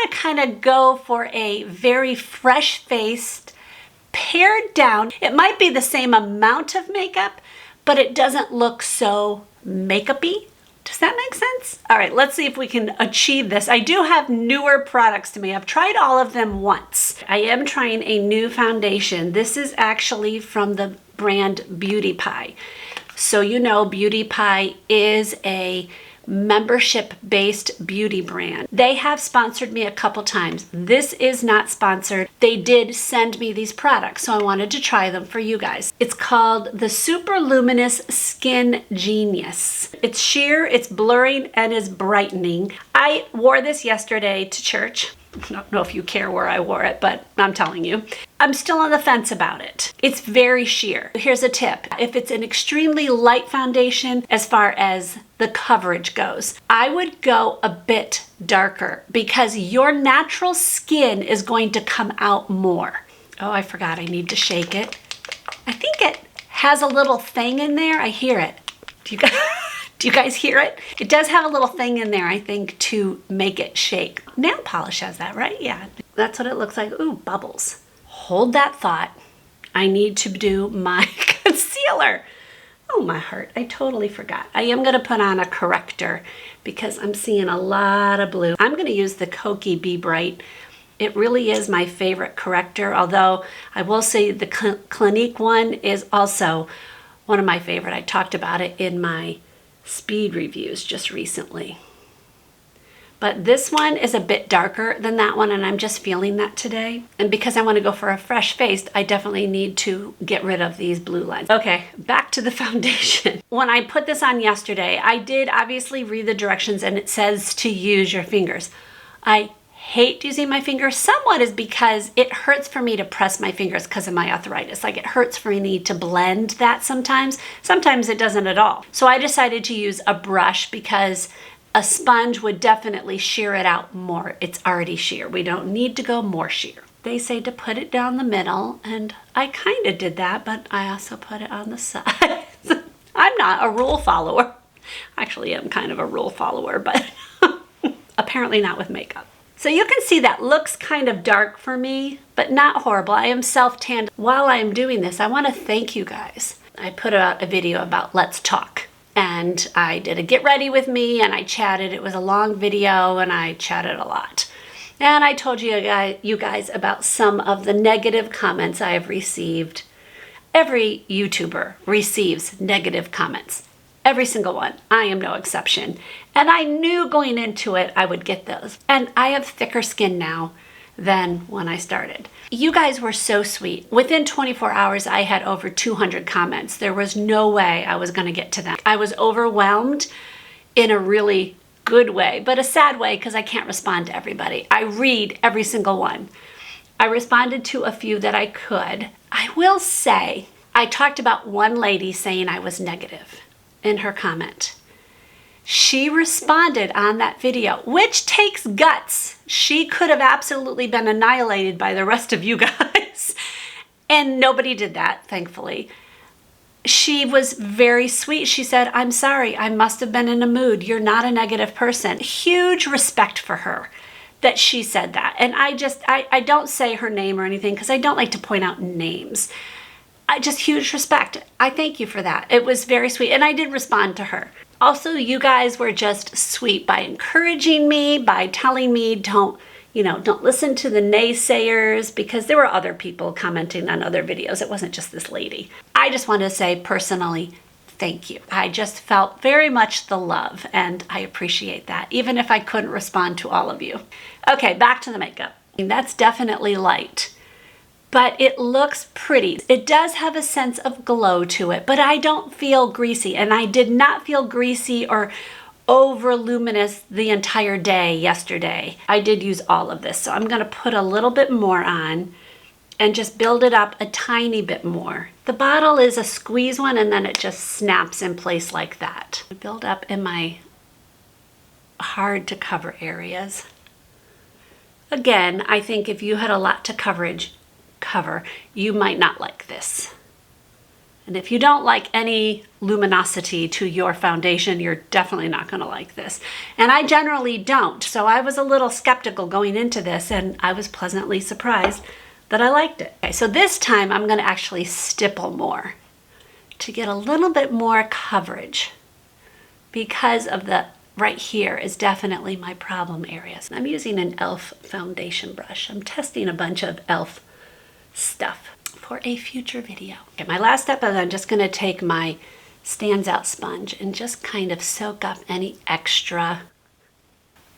to kind of go for a very fresh-faced, pared down. It might be the same amount of makeup, but it doesn't look so makeup-y. Does that make sense? All right, let's see if we can achieve this. I do have newer products to me. I've tried all of them once. I am trying a new foundation. This is actually from the brand Beauty Pie. So you know Beauty Pie is a membership-based beauty brand. They have sponsored me a couple times. This is not sponsored. They did send me these products, so I wanted to try them for you guys. It's called the Superluminous Skin Genius. It's sheer, it's blurring, and is brightening. I wore this yesterday to church. I don't know if you care where I wore it, but I'm telling you. I'm still on the fence about it. It's very sheer. Here's a tip. If it's an extremely light foundation, as far as the coverage goes, I would go a bit darker because your natural skin is going to come out more. Oh, I forgot. I need to shake it. I think it has a little thing in there. I hear it. Do you guys hear it? It does have a little thing in there, I think, to make it shake. Nail polish has that, right? Yeah, that's what it looks like. Ooh, bubbles. Hold that thought. I need to do my concealer. Oh, my heart. I totally forgot. I am going to put on a corrector because I'm seeing a lot of blue. I'm going to use the Kokie Be Bright. It really is my favorite corrector, although I will say the Clinique one is also one of my favorite. I talked about it in my speed reviews just recently. But this one is a bit darker than that one, and I'm just feeling that today. And because I want to go for a fresh face, I definitely need to get rid of these blue lines. Okay, back to the foundation. When I put this on yesterday, I did obviously read the directions, and it says to use your fingers. I hate using my fingers. Somewhat is because it hurts for me to press my fingers because of my arthritis. Like, it hurts for me to blend that sometimes. Sometimes it doesn't at all. So I decided to use a brush because a sponge would definitely sheer it out more. It's already sheer. We don't need to go more sheer. They say to put it down the middle, and I kind of did that, but I also put it on the side. I'm not a rule follower. Actually, I'm kind of a rule follower, but apparently not with makeup. So you can see that looks kind of dark for me, but not horrible. I am self-tanned. While I am doing this, I want to thank you guys. I put out a video about Let's Talk, and I did a get ready with me, and I chatted. It was a long video, and I chatted a lot. And I told you guys about some of the negative comments I have received. Every YouTuber receives negative comments. Every single one. I am no exception. And I knew going into it I would get those. And I have thicker skin now than when I started. You guys were so sweet. Within 24 hours, I had over 200 comments. There was no way I was going to get to them. I was overwhelmed in a really good way, but a sad way because I can't respond to everybody. I read every single one. I responded to a few that I could. I will say, I talked about one lady saying I was negative in her comment. She responded on that video, which takes guts. She could have absolutely been annihilated by the rest of you guys. And nobody did that, thankfully. She was very sweet. She said, I'm sorry, I must have been in a mood. You're not a negative person. Huge respect for her that she said that. And I don't say her name or anything because I don't like to point out names. Just huge respect. I thank you for that. It was very sweet. And I did respond to her. Also, you guys were just sweet by encouraging me, by telling me don't listen to the naysayers, because there were other people commenting on other videos. It wasn't just this lady. I just want to say personally, thank you. I just felt very much the love, and I appreciate that, even if I couldn't respond to all of you. Okay, back to the makeup. That's definitely light, but it looks pretty. It does have a sense of glow to it, but I don't feel greasy, and I did not feel greasy or over luminous the entire day yesterday. I did use all of this, so I'm going to put a little bit more on and just build it up a tiny bit more. The bottle is a squeeze one, and then it just snaps in place like that. Build up in my hard to cover areas. Again, I think if you had a lot to cover, you might not like this. And if you don't like any luminosity to your foundation, you're definitely not gonna like this. And I generally don't, so I was a little skeptical going into this, and I was pleasantly surprised that I liked it. Okay, so this time I'm gonna actually stipple more to get a little bit more coverage, because of the right here is definitely my problem areas. I'm using an e.l.f. foundation brush. I'm testing a bunch of e.l.f. stuff for a future video. Okay, my last step is I'm just gonna take my StansOut sponge and just kind of soak up any extra,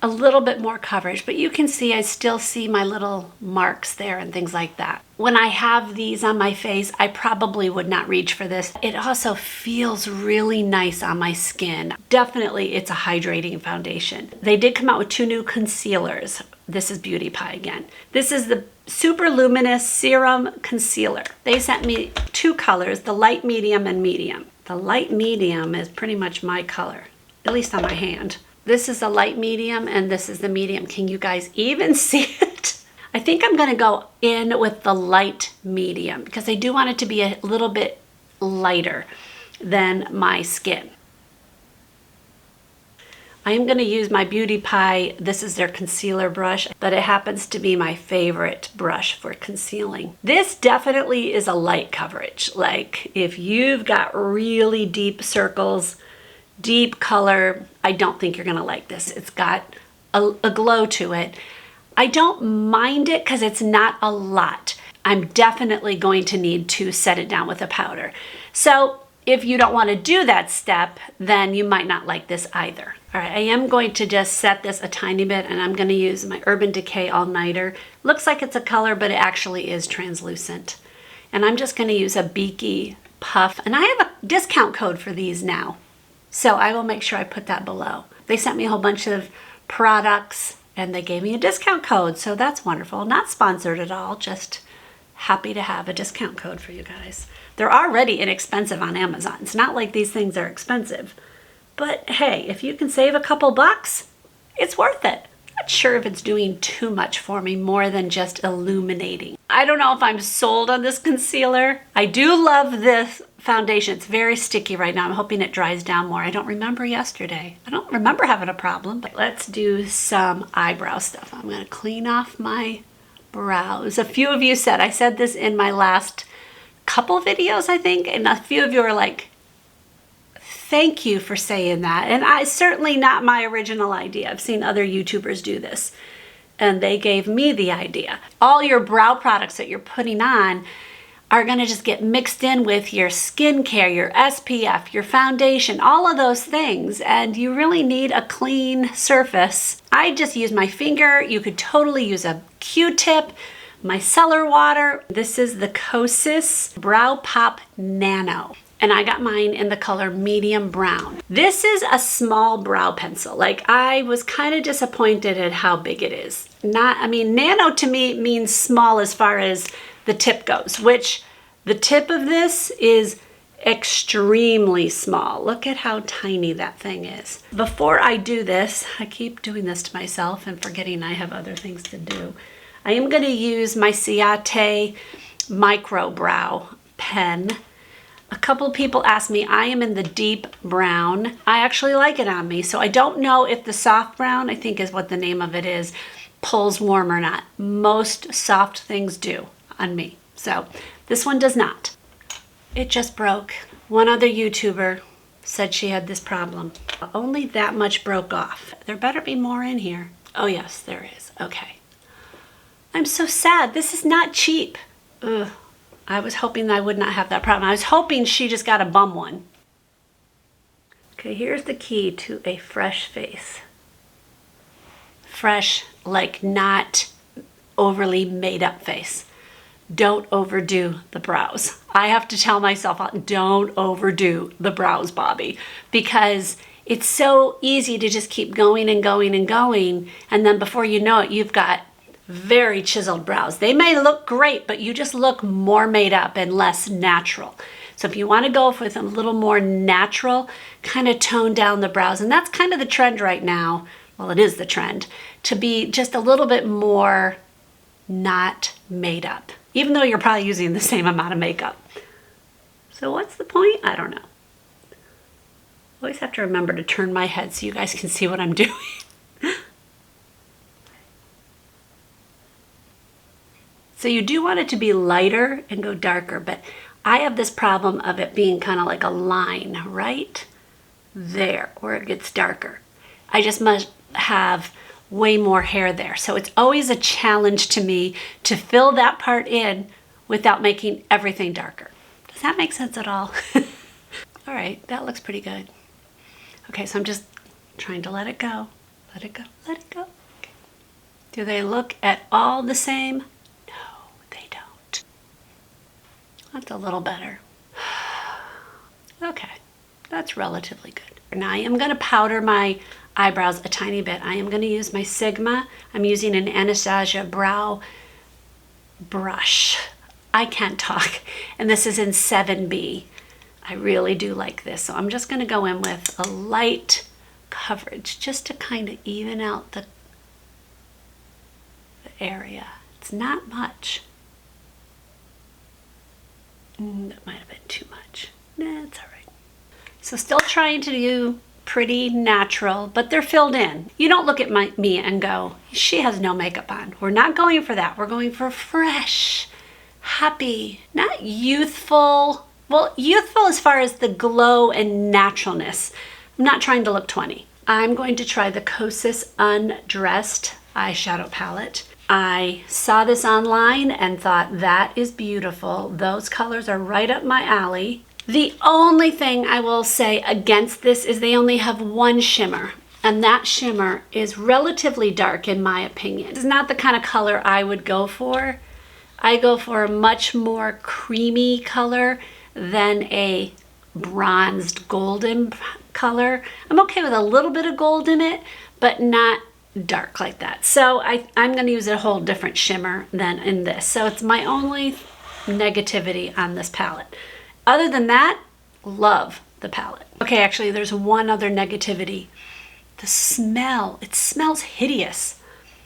a little bit more coverage, but you can see I still see my little marks there and things like that. When I have these on my face, I probably would not reach for this. It also feels really nice on my skin. Definitely, it's a hydrating foundation. They did come out with 2 new concealers. This is Beauty Pie again. This is the Superluminous Serum Concealer. They sent me 2 colors, the light medium and medium. The light medium is pretty much my color, at least on my hand. This is the light medium and this is the medium. Can you guys even see it? I think I'm gonna go in with the light medium because I do want it to be a little bit lighter than my skin. I am going to use my Beauty Pie, this is their concealer brush, but it happens to be my favorite brush for concealing. This definitely is a light coverage. Like if you've got really deep circles, deep color, I don't think you're going to like this. It's got a glow to it. I don't mind it because it's not a lot. I'm definitely going to need to set it down with a powder. So if you don't want to do that step, then you might not like this either. All right, I am going to just set this a tiny bit, and I'm going to use my Urban Decay All Nighter. Looks like it's a color, but it actually is translucent. And I'm just going to use a beaky puff, and I have a discount code for these now. So I will make sure I put that below. They sent me a whole bunch of products, and they gave me a discount code, so that's wonderful. Not sponsored at all, just happy to have a discount code for you guys. They're already inexpensive on Amazon. It's not like these things are expensive. But hey, if you can save a couple bucks, it's worth it. Not sure if it's doing too much for me, more than just illuminating. I don't know if I'm sold on this concealer. I do love this foundation. It's very sticky right now. I'm hoping it dries down more. I don't remember yesterday. I don't remember having a problem. But let's do some eyebrow stuff. I'm gonna clean off my brows. A few of you said, I said this in my last couple videos, I think, and a few of you are like, thank you for saying that. And I certainly not my original idea. I've seen other YouTubers do this, and they gave me the idea. All your brow products that you're putting on are gonna just get mixed in with your skincare, your SPF, your foundation, all of those things, and you really need a clean surface. I just use my finger. You could totally use a Q-tip, micellar water. This is the Kosas Brow Pop Nano, and I got mine in the color medium brown. This is a small brow pencil. Like, I was kind of disappointed at how big it is. I mean, nano to me means small as far as the tip goes, which the tip of this is extremely small. Look at how tiny that thing is. Before I do this, I keep doing this to myself and forgetting I have other things to do. I am going to use my Ciate Micro Brow pen. A couple of people asked me, I am in the deep brown. I actually like it on me, so I don't know if the soft brown, I think is what the name of it is, pulls warm or not. Most soft things do on me, so this one does not. It just broke. One other YouTuber said she had this problem. Only that much broke off. There better be more in here. Oh yes, there is. Okay. I'm so sad. This is not cheap. Ugh. I was hoping that I would not have that problem. I was hoping she just got a bum one. Okay, here's the key to a fresh face. Fresh, like not overly made up face. Don't overdo the brows. I have to tell myself, don't overdo the brows, Bobby, because it's so easy to just keep going and going and going, and then before you know it, you've got very chiseled brows. They may look great, but you just look more made up and less natural. So if you want to go with a little more natural, kind of tone down the brows, and that's kind of the trend right now. Well, it is the trend to be just a little bit more not made up, even though you're probably using the same amount of makeup. So what's the point? I don't know. Always have to remember to turn my head so you guys can see what I'm doing. So you do want it to be lighter and go darker, but I have this problem of it being kind of like a line right there where it gets darker. I just must have way more hair there. So it's always a challenge to me to fill that part in without making everything darker. Does that make sense at all? All right, that looks pretty good. Okay, so I'm just trying to let it go. Let it go, let it go. Okay. Do they look at all the same? No, they don't. That's a little better. Okay, that's relatively good. Now I am gonna powder my eyebrows a tiny bit. I am gonna use my Sigma. I'm using an Anastasia brow brush. I can't talk. And this is in 7B. I really do like this. So I'm just gonna go in with a light coverage just to kind of even out the area. It's not much. That might have been too much. Nah, it's all right. So still trying to do pretty natural, but they're filled in. You don't look at me and go, she has no makeup on. We're not going for that. We're going for fresh, happy, not youthful. Well, youthful as far as the glow and naturalness. I'm not trying to look 20. I'm going to try the Kosas Undressed eyeshadow palette. I saw this online and thought that is beautiful. Those colors are right up my alley. The only thing I will say against this is they only have one shimmer, and that shimmer is relatively dark in my opinion. It's not the kind of color I would go for. I go for a much more creamy color than a bronzed golden color. I'm okay with a little bit of gold in it, but not dark like that. So I'm going to use a whole different shimmer than in this. So it's my only negativity on this palette. Other than that, love the palette. Okay, actually there's one other negativity. The smell. It smells hideous.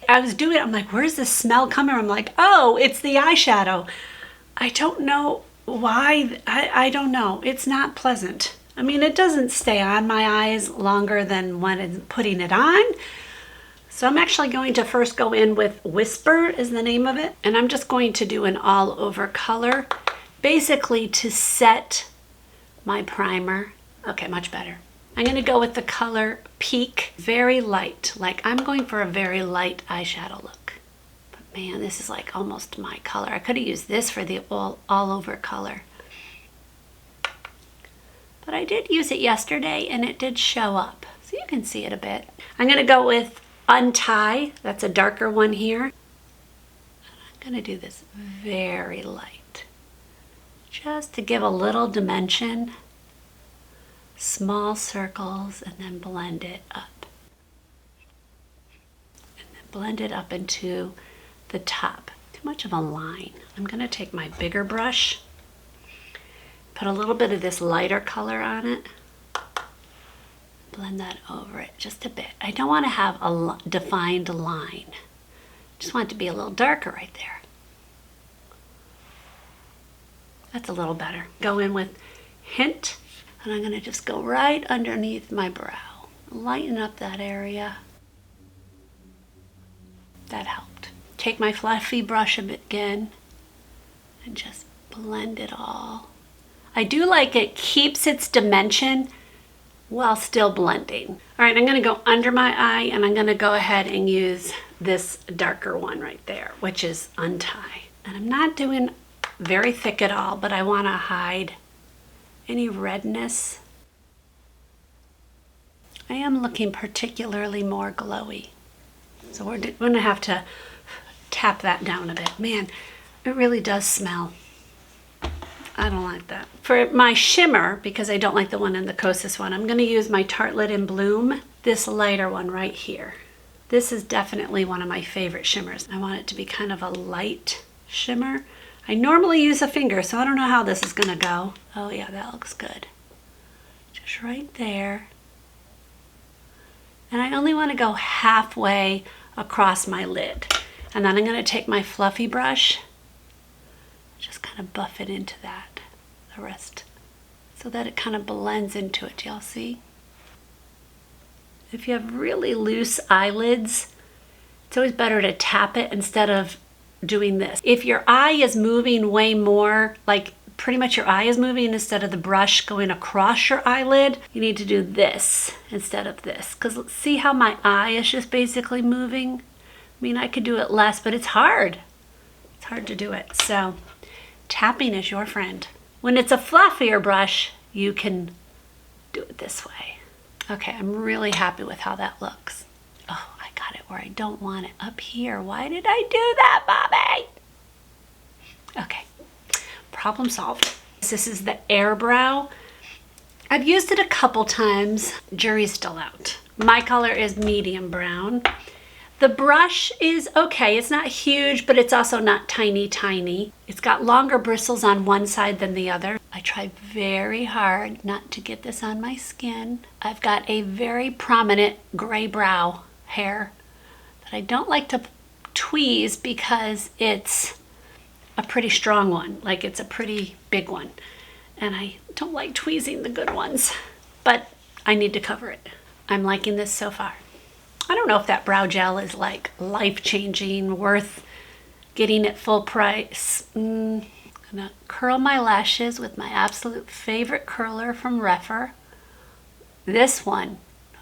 I was doing it, I'm like, where's this smell coming from? I'm like, oh, it's the eyeshadow. I don't know why. I don't know. It's not pleasant. I mean, it doesn't stay on my eyes longer than when it's putting it on. So I'm actually going to first go in with Whisper is the name of it. And I'm just going to do an all over color, basically to set my primer. Okay, much better. I'm gonna go with the color Peak, very light. Like I'm going for a very light eyeshadow look. But man, this is like almost my color. I could have used this for the all over color. But I did use it yesterday and it did show up. So you can see it a bit. I'm gonna go with Untie, that's a darker one here. I'm gonna do this very light, just to give a little dimension. Small circles and then blend it up. And then blend it up into the top. Too much of a line. I'm gonna take my bigger brush, put a little bit of this lighter color on it, blend that over it just a bit. I don't want to have a defined line. Just want it to be a little darker right there. That's a little better. Go in with Hint, and I'm going to just go right underneath my brow. Lighten up that area. That helped. Take my fluffy brush again and just blend it all. I do like it keeps its dimension while still blending. All right, I'm gonna go under my eye and I'm gonna go ahead and use this darker one right there, which is Untie. And I'm not doing very thick at all, but I wanna hide any redness. I am looking particularly more glowy. So we're gonna have to tap that down a bit. Man, it really does smell. I don't like that. For my shimmer, because I don't like the one in the Kosas one, I'm gonna use my Tartelette in Bloom, this lighter one right here. This is definitely one of my favorite shimmers. I want it to be kind of a light shimmer. I normally use a finger, so I don't know how this is gonna go. Oh yeah, that looks good. Just right there. And I only wanna go halfway across my lid. And then I'm gonna take my fluffy brush, just kind of buff it into that, the rest so that it kind of blends into it. Do y'all see? If you have really loose eyelids, it's always better to tap it instead of doing this. If your eye is moving way more, like pretty much your eye is moving instead of the brush going across your eyelid, you need to do this instead of this. Because see how my eye is just basically moving? I mean, I could do it less, but it's hard. It's hard to do it. So tapping is your friend. When it's a fluffier brush, you can do it this way. Okay, I'm really happy with how that looks. Oh, I got it where I don't want it, up here. Why did I do that, Bobby? Okay, problem solved. This is the AirBrow. I've used it a couple times. Jury's still out. My color is medium brown. The brush is okay. It's not huge, but it's also not tiny, tiny. It's got longer bristles on one side than the other. I tried very hard not to get this on my skin. I've got a very prominent gray brow hair that I don't like to tweeze because it's a pretty strong one. Like, it's a pretty big one. And I don't like tweezing the good ones, but I need to cover it. I'm liking this so far. I don't know if that brow gel is like life-changing, worth getting at full price. I'm gonna curl my lashes with my absolute favorite curler from Refer. This one,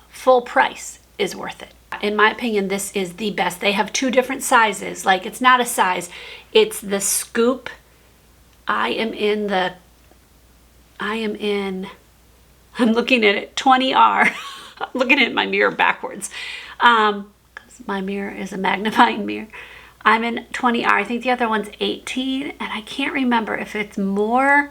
full price, is worth it. In my opinion, this is the best. They have two different sizes. Like, it's not a size, it's the scoop. I'm looking at it, 20R. I'm looking at my mirror backwards because my mirror is a magnifying mirror. I'm in 20R. I think the other one's 18, and I can't remember if it's more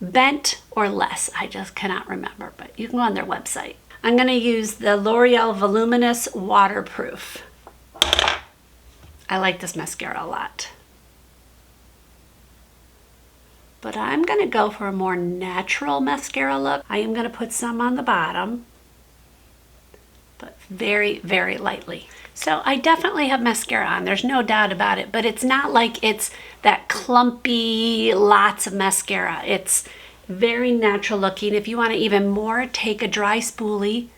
bent or less. I just cannot remember, but you can go on their website. I'm going to use the L'Oreal Voluminous Waterproof. I like this mascara a lot. But I'm going to go for a more natural mascara look. I am going to put some on the bottom, but very, very lightly. So I definitely have mascara on, there's no doubt about it, but it's not like it's that clumpy, lots of mascara. It's very natural looking. If you want to even more, take a dry spoolie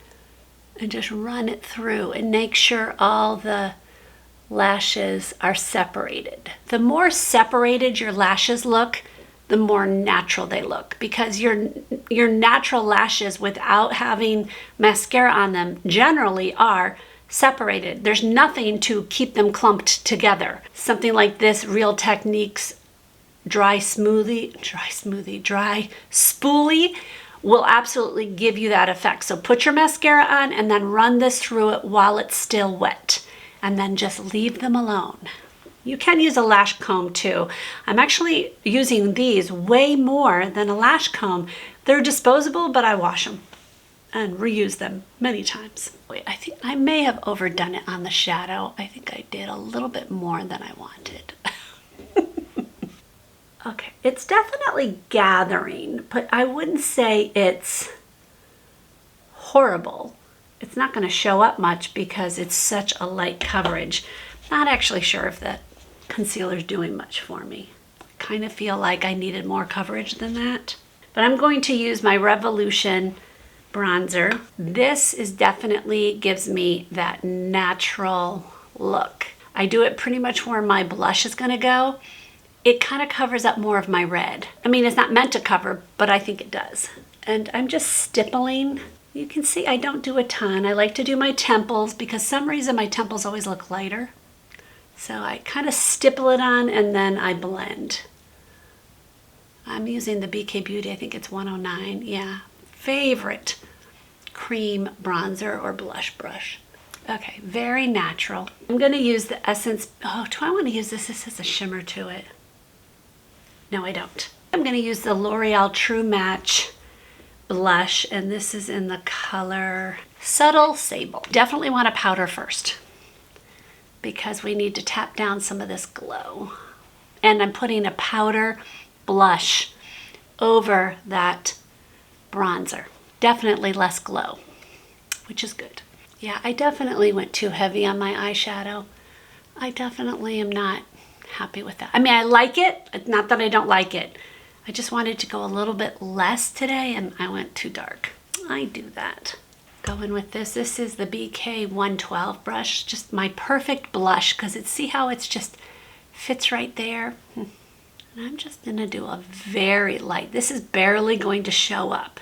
and just run it through and make sure all the lashes are separated. The more separated your lashes look, the more natural they look, because your natural lashes without having mascara on them generally are separated. There's nothing to keep them clumped together. Something like this Real Techniques dry spoolie will absolutely give you that effect. So put your mascara on and then run this through it while it's still wet, and then just leave them alone. You can use a lash comb too. I'm actually using these way more than a lash comb. They're disposable, but I wash them and reuse them many times. Wait, I think I may have overdone it on the shadow. I think I did a little bit more than I wanted. Okay, it's definitely gathering, but I wouldn't say it's horrible. It's not going to show up much because it's such a light coverage. Not actually sure if the concealer's doing much for me. I kind of feel like I needed more coverage than that. But I'm going to use my Revolution bronzer. This is definitely gives me that natural look. I do it pretty much where my blush is going to go. It kind of covers up more of my red. I mean, it's not meant to cover, but I think it does. And I'm just stippling. You can see I don't do a ton. I like to do my temples because some reason my temples always look lighter. So I kind of stipple it on and then I blend. I'm using the BK Beauty, I think it's 109. Yeah, favorite cream bronzer or blush brush. Okay, very natural. I'm gonna use the Essence, oh, do I wanna use this? This has a shimmer to it. No, I don't. I'm gonna use the L'Oreal True Match blush, and this is in the color Subtle Sable. Definitely want to powder first because we need to tap down some of this glow. And I'm putting a powder blush over that bronzer. Definitely less glow, which is good. Yeah, I definitely went too heavy on my eyeshadow. I definitely am not happy with that. I mean, I like it, not that I don't like it. I just wanted to go a little bit less today and I went too dark. I do that. Going with this. This is the BK 112 brush. Just my perfect blush because see how it's just fits right there. And I'm just gonna do a very light. This is barely going to show up,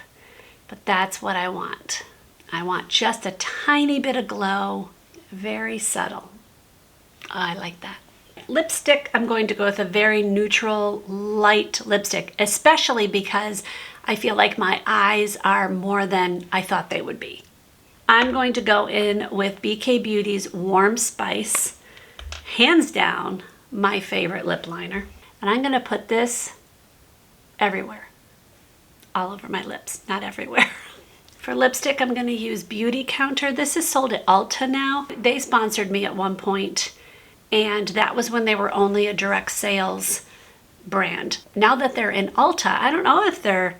but that's what I want. I want just a tiny bit of glow, very subtle. I like that. Lipstick, I'm going to go with a very neutral, light lipstick, especially because I feel like my eyes are more than I thought they would be. I'm going to go in with BK Beauty's Warm Spice, hands down my favorite lip liner. And I'm going to put this everywhere, all over my lips, not everywhere. For lipstick, I'm going to use Beautycounter. This is sold at Ulta now. They sponsored me at one point, and that was when they were only a direct sales brand. Now that they're in Ulta, I don't know if they're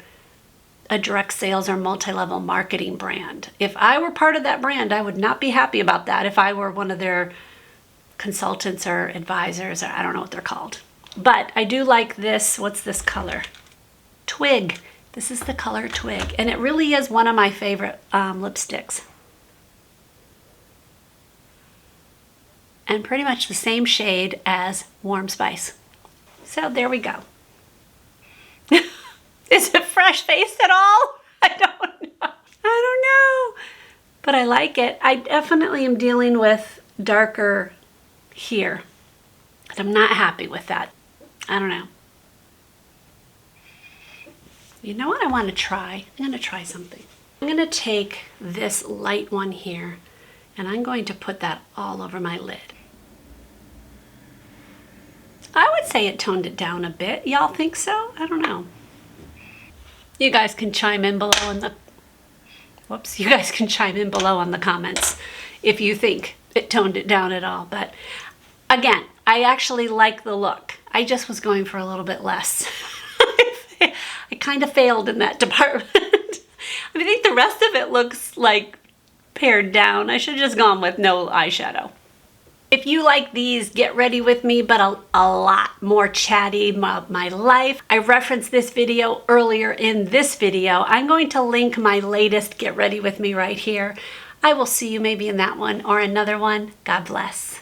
a direct sales or multi-level marketing brand. If I were part of that brand, I would not be happy about that if I were one of their consultants or advisors, or I don't know what they're called. But I do like this. What's this color? Twig. This is the color Twig, and it really is one of my favorite lipsticks. And pretty much the same shade as Warm Spice. So there we go. Is it fresh faced at all? I don't know. I don't know. But I like it. I definitely am dealing with darker here. But I'm not happy with that. I don't know. You know what I want to try? I'm going to try something. I'm going to take this light one here and I'm going to put that all over my lid. I would say it toned it down a bit. Y'all think so? I don't know. You guys can chime in below in the you guys can chime in below on the comments if you think it toned it down at all. But again, I actually like the look. I just was going for a little bit less. I kind of failed in that department. I think the rest of it looks like pared down. I should have just gone with no eyeshadow. If you like these get ready with me, but a lot more chatty about my life, I referenced this video earlier in this video. I'm going to link my latest get ready with me right here. I will see you maybe in that one or another one. God bless.